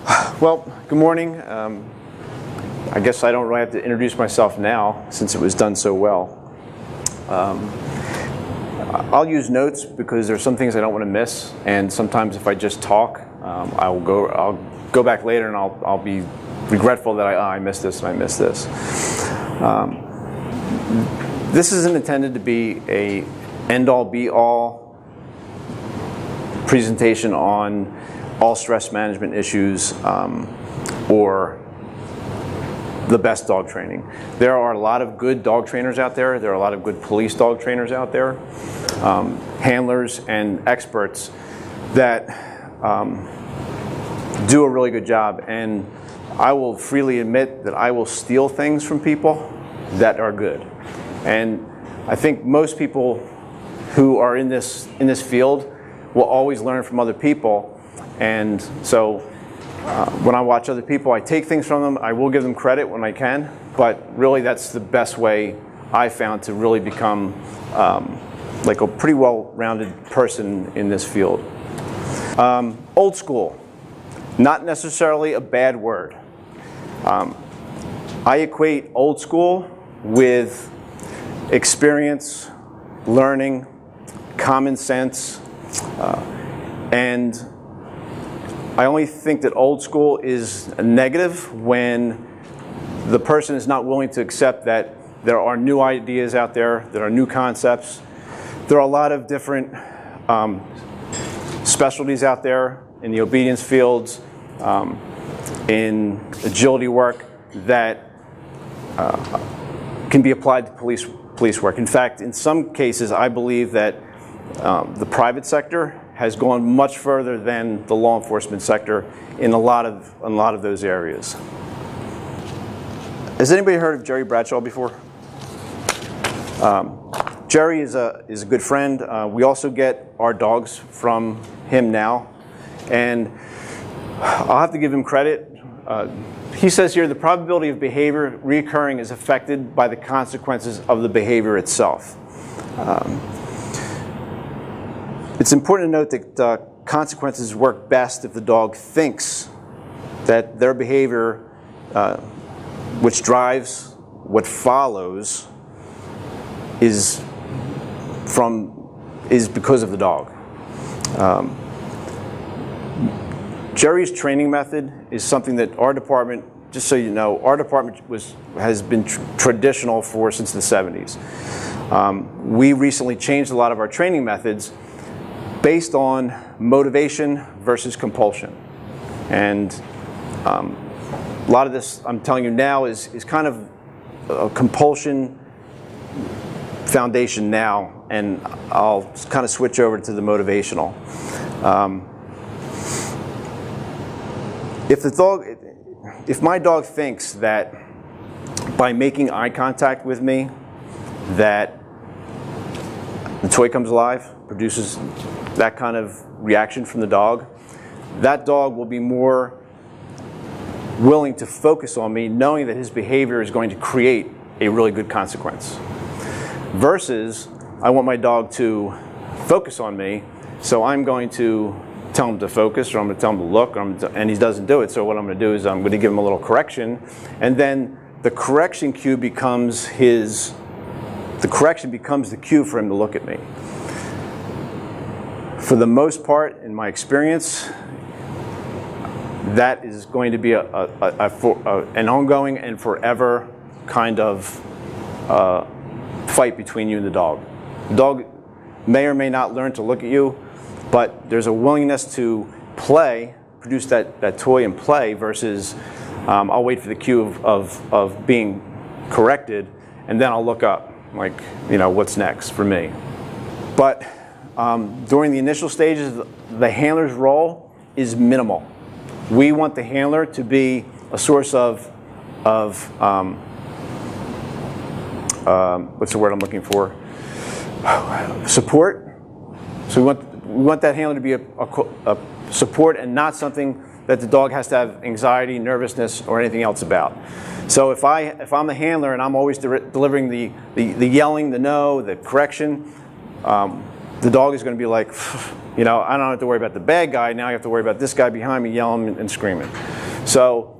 Well, good morning. I guess I don't really have to introduce myself now since it was done so well. I'll use notes because there's some things I don't want to miss, and sometimes if I just talk, I'll go back later and I'll be regretful that I missed this and I missed this. This isn't intended to be a end-all be-all presentation on all stress management issues or the best dog training. There are a lot of good dog trainers out there. There are a lot of good police dog trainers out there, handlers and experts that do a really good job. And I will freely admit that I will steal things from people that are good. And I think most people who are in this field will always learn from other people. And so when I watch other people, I take things from them. I will give them credit when I can, but really that's the best way I found to really become like a pretty well-rounded person in this field. Old school, not necessarily a bad word. I equate old school with experience, learning, common sense, and I only think that old school is a negative when the person is not willing to accept that there are new ideas out there, there are new concepts. There are a lot of different specialties out there in the obedience fields, in agility work that can be applied to police work. In fact, in some cases, I believe that the private sector has gone much further than the law enforcement sector in a lot of those areas. Has anybody heard of Jerry Bradshaw before? Jerry is a good friend. We also get our dogs from him now, and I'll have to give him credit. He says here, the probability of behavior reoccurring is affected by the consequences of the behavior itself. It's important to note that consequences work best if the dog thinks that their behavior, which drives what follows, is because of the dog. Jerry's training method is something that our department, just so you know, our department has been traditional since the 70s. We recently changed a lot of our training methods based on motivation versus compulsion. And a lot of this I'm telling you now is kind of a compulsion foundation now, and I'll kind of switch over to the motivational. If my dog thinks that by making eye contact with me that the toy comes alive, produces that kind of reaction from the dog, that dog will be more willing to focus on me knowing that his behavior is going to create a really good consequence. Versus, I want my dog to focus on me, so I'm going to tell him to focus, or I'm going to tell him to look, and he doesn't do it. So what I'm going to do is I'm going to give him a little correction, and then the correction cue becomes the cue for him to look at me. For the most part, in my experience, that is going to be an ongoing and forever kind of fight between you and the dog. The dog may or may not learn to look at you, but there's a willingness to play, produce that toy and play, versus I'll wait for the cue of being corrected, and then I'll look up, like, what's next for me. But during the initial stages, the handler's role is minimal. We want the handler to be a source of what's the word I'm looking for? Support. So we want that handler to be a support and not something that the dog has to have anxiety, nervousness, or anything else about. So if I'm the handler and I'm always delivering the yelling, the no, the correction, the dog is going to be like, you know, I don't have to worry about the bad guy. Now I have to worry about this guy behind me yelling and screaming. So